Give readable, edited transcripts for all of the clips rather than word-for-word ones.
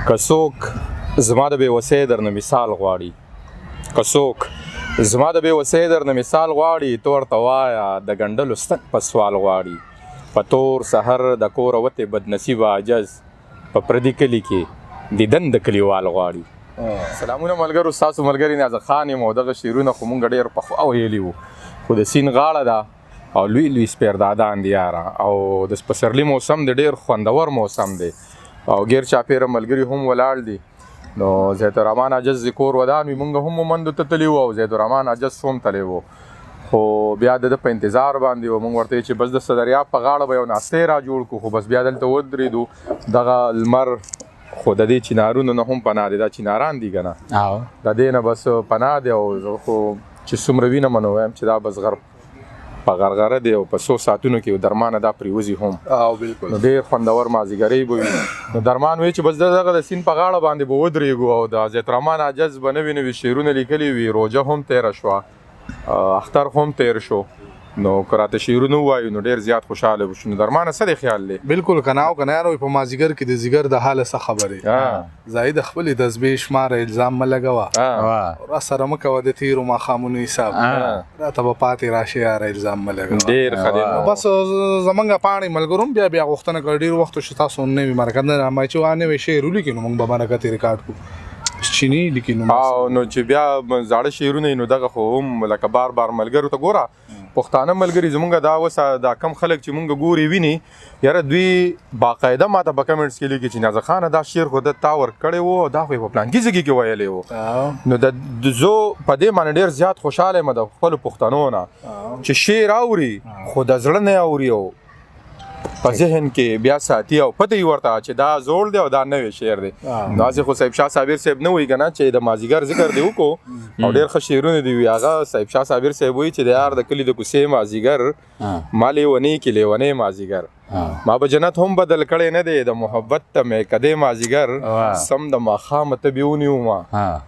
که څوک زما د بېوسۍ درنه مثال غواړي زما د بېوسۍ درنه مثال غواړي ته ورته وایه د ګنډلو ستن په سوال غواړي په تور سحر د کوره وتې بدنصیبه عجز په پردي کلي کې دیدن د کلیوال غواړي. سلامونه ملګرو، ستاسو ملګري نیازه خان یم او دغه شعرونه خو مونږ ډېر پخوا ویلي وو، خو د سیند غاړه ده او لوی لوی سپیردادان دي یاره، او د پسرلي موسم دی، ډېر خوندور موسم دی او غیر چاپېره ملګري هم ولاړ دي. نو زید الرحمن عجز د کور ودان وي، مونږ هم مومندو ته تللي وو او زید الرحمن عجز هم تللی وو، خو بیا د په انتظار باندې وو. مونږ ورته چې بس د دریاب په غاړه به یو ناستې را جوړ کړو، خو بس بیا دلته ودرېدو. دغه لمر خو د دې چنارونو نه هم پناه دی، دا چناران دي که نه، د دې نه بس پناه دی. او زه خو چې څومره وینم نو وایم چې دا بس غرب په غرغره دی او په 100 ساعتونو کې درمانه دا پریوزي هم. بالکل نو ډېر خوندور مازدیګرۍ به وي. نو درمان وایي چې بس دغه د سیند په غاړه باندې به ودرېږو او د زید الرحمن عجز به نوي نوي شعرونه لیکلي وي. روژه هم تېره شوه، اختر هم تېر شو، نو که راته شعرونه ووایو نو ډېر زیات خوشحاله به شو. نو درمانه څه دی خیال دی؟ بالکل کنه او کنه یاره، په مازدیګر کې د ځیګر د حاله څه خبرې زاهد خپلې تسبیح شماره الزام مه لګوه، را سره مه کوه د تېرو ماښامونو حساب، راته به پاتې راشي یاره الزام مه لګوه. ډېر ښه دی. بس زمونږ پاڼې ملګرو هم بیا غوښتنه کوي ډېر وخت چې تاسو نوي مرکه نه رامای چې نوی شعر ولیکي نو موږ به مرکه ترې ریکارډ کړو چینی لیکي. نو چې بیا زاړه شعرونه نو دغه خو هم لکه بار بار ملګرو ته ګوره، پښتانه ملګري زمونږ دا اوس دا کم خلک چې مونږ ګوري ویني یاره، دوی باقاعده ماته په کمنټس کې لیکي چې نیازه خانه دا شعر خو د تا ورکړی وو، دا خو یې په پلانکي ځای کې ویلی وو. نو زه په دې باندې ډېر زیات خوشحاله یم د خپلو پښتنو نه چې شعر اوري خو د زړه نه اوري او په ذهن کې بیا ساتي او پته یې ورته چې دا زوړ دی او دا نوی شعر دی. داسې خو صاحب شاه صابر صاحب نه وایي که نه چې د مازدیګر ذکر دی وکړو او ډېر ښه شعرونه دي وي. هغه صاحب شاه صابر صاحب وایي چې د یار د کلي د کوڅې مازدیګر ما لیونۍ کې لیونی مازدیګر ما به جنت هم بدل کړی نه دی، د محبت ته مې کدی مازدیګر سم د ماښامه ته بې ونیومه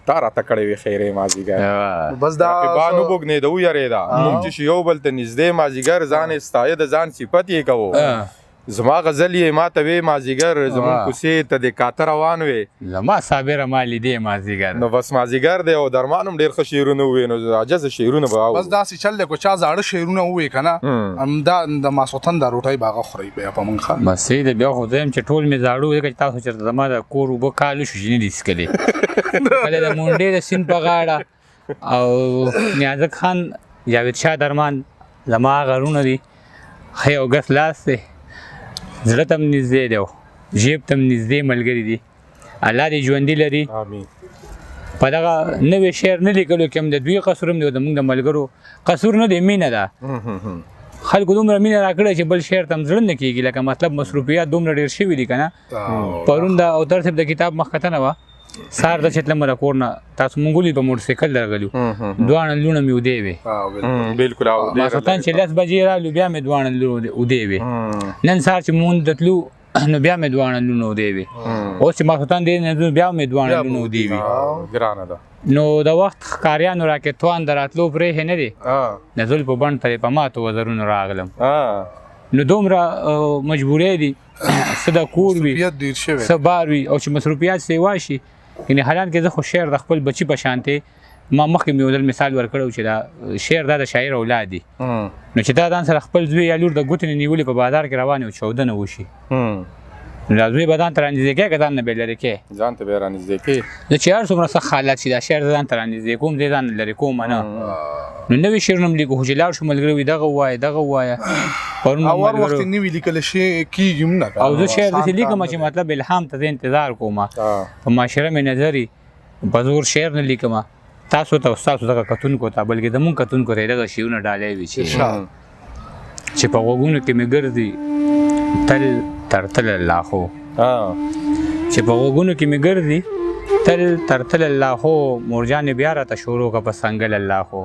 تا راته کړی وي خیرې مازدیګر. بس دا رقیبانو بوږنېده ویرېده موږ چې شو یو بل ته نږدې مازدیګر ځان یې ستایه د ځان صفت یې کوو زما غزل یې ما ته وې مازدیګر زمونږ کوڅې ته دې کاته روان وې زما صابره ما لیدې مازدیګر. نو بس مازدیګر دی او درمان هم ډېر ښه شعرونه ووایي. نو عجزه شعرونه به بس داسې چل دی، کو چا زاړه شعرونه ووایي که نه همدا د ماسخوتن دا روټۍ به هغه خورئ بیا په مونږ ښه بس صحیح دی. بیا خو زه یم چې ټول مې زاړه وو، ځکه چې تاسو چېرته زما د کور اوبه کال وشو چې نه دي څښلې، کله د مونډې د سیند په غاړه او نیازک خان جاوید شاه درمان زما غرونه دي، ښه یو ګس لاس دی، زړه ته هم نږدې دی او ژیب ته هم نږدې ملګري دي. الله دې ژوندي لري. په دغه نوی شعر نه لیکلو کې هم د دوی قصور هم دی او زموږ د ملګرو قصور نه دی، مینه ده. خلکو دومره مینه راکړې چې بل شعر ته هم زړه نه کېږي، لکه مطلب مصروفیات دومره ډېر شوي دي که نه. پرون د اوتر صاحب د کتاب مخکتنه وه، سهار د چې تلم د کور نه تاسو مونږ ولید په موټرسایکل درغلي وو، دواړه لوڼه مې ودې وې. بالکل ماخوتن چې 10 بجې رالو بیا مې دواړه لوڼه ودې وې. نن سهار چې مونږ د تلو نو بیا مې دواړه لوڼه ودې وې. اوس چې ماخوتن دی نه بیا مې دواړه لوڼه ودې وې. ګرانه ده. نو د وخت ښکاریانو راکې توان د راتلو پرېښې نه دی، د زلفو بڼ ته په ماتو وزرونو راغلم. نو دومره مجبورۍ دي، څه د کور وي څه بار وي او چې مصروفیات سیوا شي. یعنې حالان کې زه خو شعر د خپل بچي په شانتې ما مخکې مې یو ځل مثال ورکړی چې دا شعر دا د شاعر اولاد دي، نو چې دا ځان سره خپل زوی یا لور د ګوتې نه نیولې په بازار کې روان وي چاودنه وشي، نو دا زوی به ځان ته رانږدې کوې که ځان نه بې لرې کوې؟ ځان ته به یې رانږدې کوې. زه چې هر څومره سخت حالات شي دا شعر زه ځان ته رانږدې کوم، دی ځان لرې کوم نه. نو نوي شعرونه هم لیکو، خو چې لاړ شو ملګري وي دغه ووایه دغه ووایه. او هر وخت نوي لیکل شي کېږي هم نه، او زه شعر داسې لیکم چې مطلب الهام ته زه انتظار کوم، په معاشره مې نظري په زور شعر نه لیکم تاسو ته او ستاسو دغه کتونکو ته، بلکې زمونږ کتونکو ته یې دغه شعرونه ډالۍ وي چې په غوږونو کې مې ګرځي تل تر تل الله خو، چې په غوږونو کې مې ګرځي تل تر تل الله خو، مورجانې بیا راته شروع که په څنګل الله خو،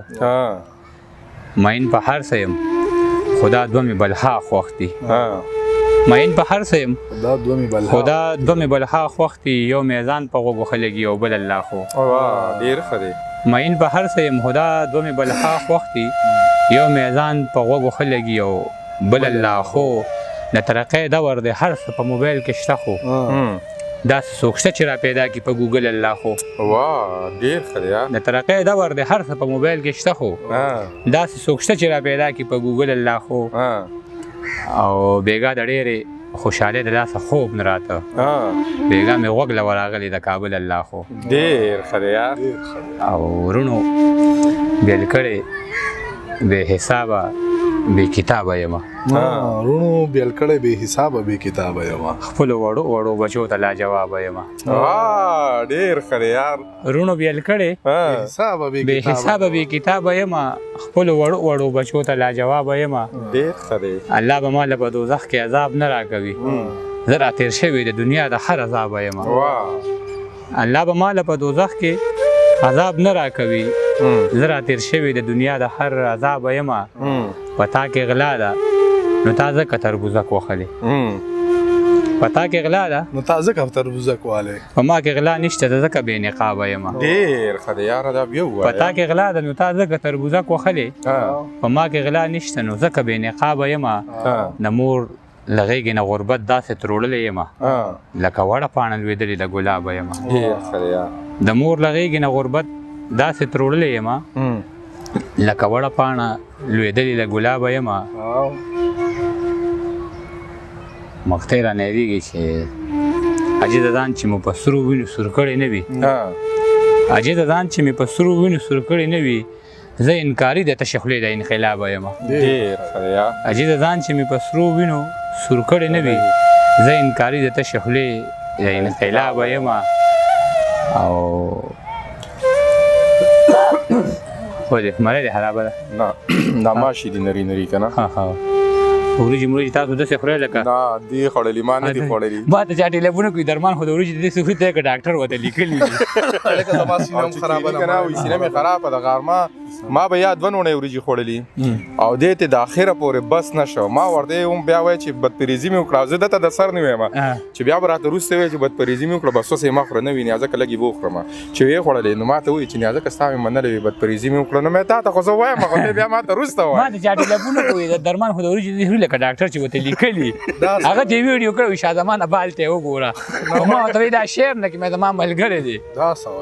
مین په هر څه یم خدا دوه مې بلها خوښ دي، مین په هر څه یم خدا دوه مې بلها خوښ دي، یو میزان په غوږو ښه لګي او بل الله خو. ډېر ښه دی. مین په هر څه یم خدا دوه مې بلها خوښ دي، یو میزان په غوږو ښه لګي او بل الله خو. د ترقۍ دور دی، هر څه په موبایل کې شته خو داسې څوک شته چې را پیدا کړي په ګوګل الله خو واه ډېر ښه دی یار. د ترقۍ دور دی، هر څه په موبایل کې شته، خو داسې څوک شته چې را پیدا کړي په ګوګل الله خو او بېګا د ډېرې خوشحالۍ د لاسه خوب نه راته، بېګا مې غوږ له ورغلی د کابل الله خو ډېر ښه دی یار. او ورونو بېل کړی بې حسابه بې کتابه یمه، رونو بیل کړی بې حسابه بې کتابه یمه، خپلو وړو وړو بچو ته لاجوابه یمه. ډېر ښه دی یار. رونو بیل کړی بې حسابه بې کتابه یمه، خپلو وړو وړو بچو ته لاجوابه یمه. ډېر ښه دی. الله به ما له په دوزخ کې عذاب نه راکوي، زه را تېر شوی د دنیا د هر عذابه یمه. الله به ما له په دوزخ کې عذاب نه راکوي، زه را تېر شوی د دنیا د هر عذابه یمه. په تا کې غلا ده نو تا ځکه تربوزک وخلې، په تا کې غلا ده نو تا ځکه تربوزک والې، په ما کې غلا نشته ځکه بې نقابه یمه. ډېر ښه دی یاره دا بیا ووایه. په تا کې غلا ده نو تا ځکه تربوزک وخلې، په ما کې غلا نشته نو ځکه بې نقابه یمه. د مور له غېږې نه غربت داسې تروړلی یمه لکه وړه پاڼه لوېدلې د ګلابه یمه. ډېر ښه دی یار. د مور له غېږې نه غربت داسې تروړلی یمه لکه وړه پاڼه لوېدلې د ګلابه یمه. مقطع را نهېږي چې عجیزه ځان چې مو په سرو وینو سور کړی نه وي، عجیزه ځان چې مې په سرو وینو سور کړی نه وي، زه انکاري د تشې خولې د انقلابه یمه. ډېر ښه دی یار. عجیزه ځان چې مې په سرو وینو سور کړی نه وي، زه انکاري د تشې خولې د انقلابه یمه. او ولې مړی دی خرابه ده؟ نه دا ماشي دي نري نري که نه. وریجې مرجې تاسو داسې خورئ لکه نه دې خوړلي ما نه دي خوړلي. ما ته چا ټېلیفون کوي درمان خو د وریجې د دې څه خوري ته که ډاکټر ورته لیکلي دي. زما سینه هم خرابه ده، سینه مې خرابه ده. غرمه ما به یا 2 نوڼې وریجې خوړلي او دې ته د اخره پورې بس نه شو. ما ورته هم بیا وایي چې بدپریزي مې وکړه، زه دته د سر نه ویم چې بیا به راته وروسته وایي چې بدپریزي مې وکړه، بس اوس یې ما خوره نه وي نیازکه لږ یې به وخورم. چې ویې خوړلې نو ما ته وایي چې نیازکه ستا مې منلې وي بدپریزي مې وکړه. نو مې تا ته خو زه وایم خو ته بیا ما ته وروسته وایې. ما ته چا ټېلیفون کوي د درمان خو د وریجې دې خوري لکه ډاکټر چې ورته لیکلي، هغه ته یې ویډیو کړی شاه زمان بال ته یې وګوره. ما ورته وایي دا شعر نه کې مې زما ملګری دی،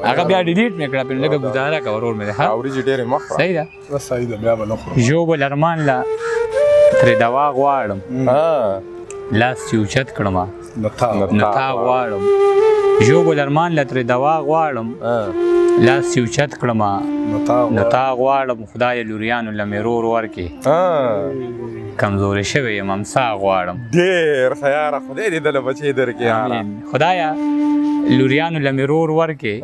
هغه بیا ډیلیټ مې کړه، پرې لږه ګزاره کوه ورور مې دی. وریجې ډېرې مه خوره. صحیح ده. صحیح ده، بیا به نه خورم. ژوبل ارمان له ترې دوا غواړم، لاس چې اوچت کړمه نو تا غواړم. ژوبل ارمان له ترې دوا غواړم، لاس چې اوچت کړمه نو تا غواړم. خدای لوریانو له مې رور ورکړي، کمزورې شوی یم امسا غواړم. ډېر ښه یاره، خدای دې دله بچې درکړي یاره. خدایه لوریانو له مې رور ورکړي،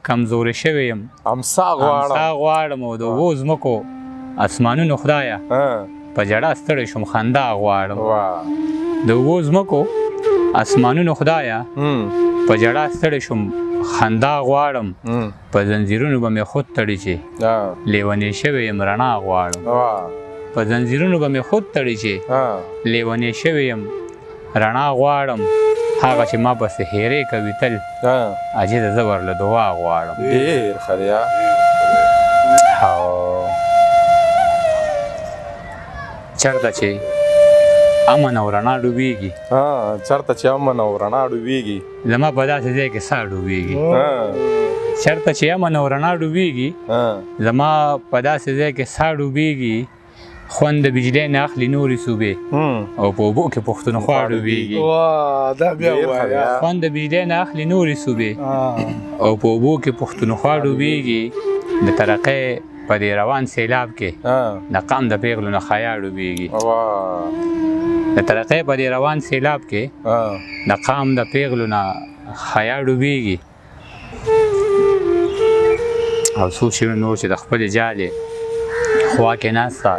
کمزورې شوی یم امسا غواړم. او د اوو ځمکو اسمانونو خدایه په ژړا ستړی شوم خندا غواړم. د اوو ځمکو اسمانونو خدایه په ژړا ستړی شوم خندا غواړم. په زنځیرونو به مې خود تړي چې لیونی شوی یم رڼا غواړم. په زنځیرونو به مې خود تړي چې لیونی شوی یم رڼا غواړم. هغه چې ما پسې هیرې کوي تل، عجیزه زه ورله دعا غواړم. ډېر ښه دی یار. چېرته چې امن او رڼا ډوبېږي، چېرته چې امن او رڼا ډوبېږي، زما په داسې ځای کې ساه ډوبېږي. چېرته چې امن او رڼا ډوبېږي، زما په داسې ځای کې ساه ډوبېږي. خوند د بجلۍ نه اخلي نورې صوبې او په اوبو کې پښتونخوا ډوبېږي. خوند د بجلۍ نه اخلي نورې صوبې او په اوبو کې پښتونخوا ډوبېږي. د ترقۍ په دې روان سیلاب کې د قام د پیغلو نه خیا ډوبېږي. د ترقۍ په دې روان سیلاب کې د قام د پیغلو نه خیا ډوبېږي. او څوک چې نور چې د خپلې جالې خوا کې ناسته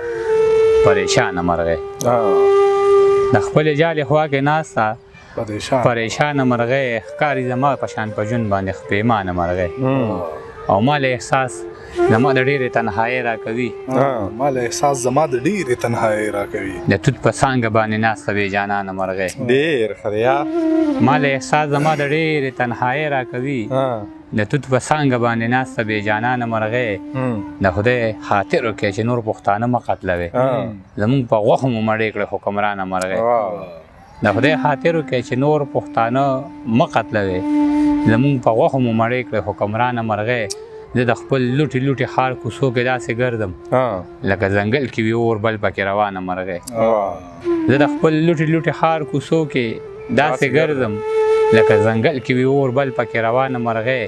پریشانه مرغۍ، د خپلې جالې خوا کې ناسته پریشانه مرغۍ، ښکاري زما په شان په ژوند باندې خپېمانه مرغۍ. او ما له احساس زما د ډېرې تنهایۍ راکوي، ما له احساس زما د ډېرې تنهایۍ راکوي. د توت په څانګه باندې ناسته بې جانانه مرغۍ. ډېر ښه دی یار. ما له احساس زما د ډېرې تنهایۍ راکوي، د توت په څانګه باندې ناسته بې جانانه مرغۍ. د خدای خاطر وکړئ چې نور پښتانه مه قتلوئ، زمونږ په غوښو مو مړې کړې حکمرانه مرغۍ. د خدای خاطر وکړئ چې نور پښتانه مه قتلوئ. زمونږ په غوښو مو مړې کړئ حکمرانه مرغۍ. زه د خپل لوټې لوټې ښار کوڅو کې داسې ګرځم لکه ځنګل کې وي اور بل پکې روانه مرغۍ. زه د خپل لوټې لوټې ښار کوڅو کې داسې ګرځم لکه ځنګل کې وي اور بل پکې روانه مرغۍ.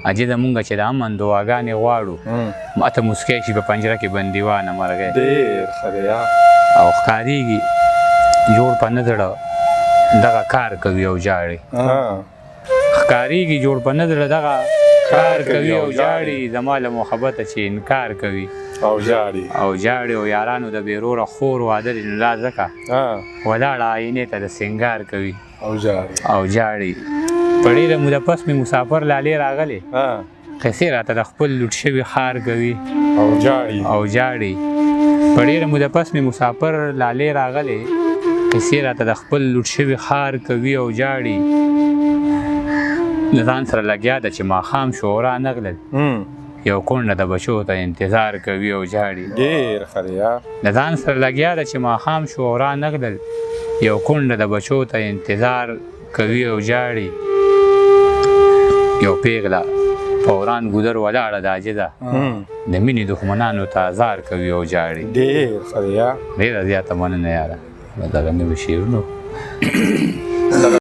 اجې زمونږ چې د امن دعاګانې غواړو ماته مسکی شي په پنجره کې بندیوانه مرغۍ. ډېر ښه دی. او ښکارېږي جوړ په نه زړه دغه کار کوي او جاړي. ښکارېږي جوړ په نه زړه دغه کار کوي او جاړي. زما له محبته چې انکار کوي او جاړي او یارانو د بیروره خور واده دی نو لا ځکه ولاړه آینې ته د سینګار کوي او جاړي. په ډېره موده پس مې مسافر لالې راغلې قصې راته د خپل لوټ شوي ښار کوي او جاړي. په ډېره موده پس مې مسافر لالې راغلې قصې راته د خپل لوټ شوي ښار کوي او جاړي. د ځان سره لګیا ده چې ماښام شورا نغلل یو کونډه د بچو ته انتظار کوي او جاړي. ډېر ښه دی. د ځان سره لګیا ده چې ماښام شورا نغلل یو کونډه د بچو ته انتظار کوي او جاړي. یو پیغله په وران ګودر ولاړه د عاجزه د مینې دښمنانو ته ازار کوي او جاړي. ډېر ښه دی. ډېره زیاته مننه یاره دغه نوي شعرونو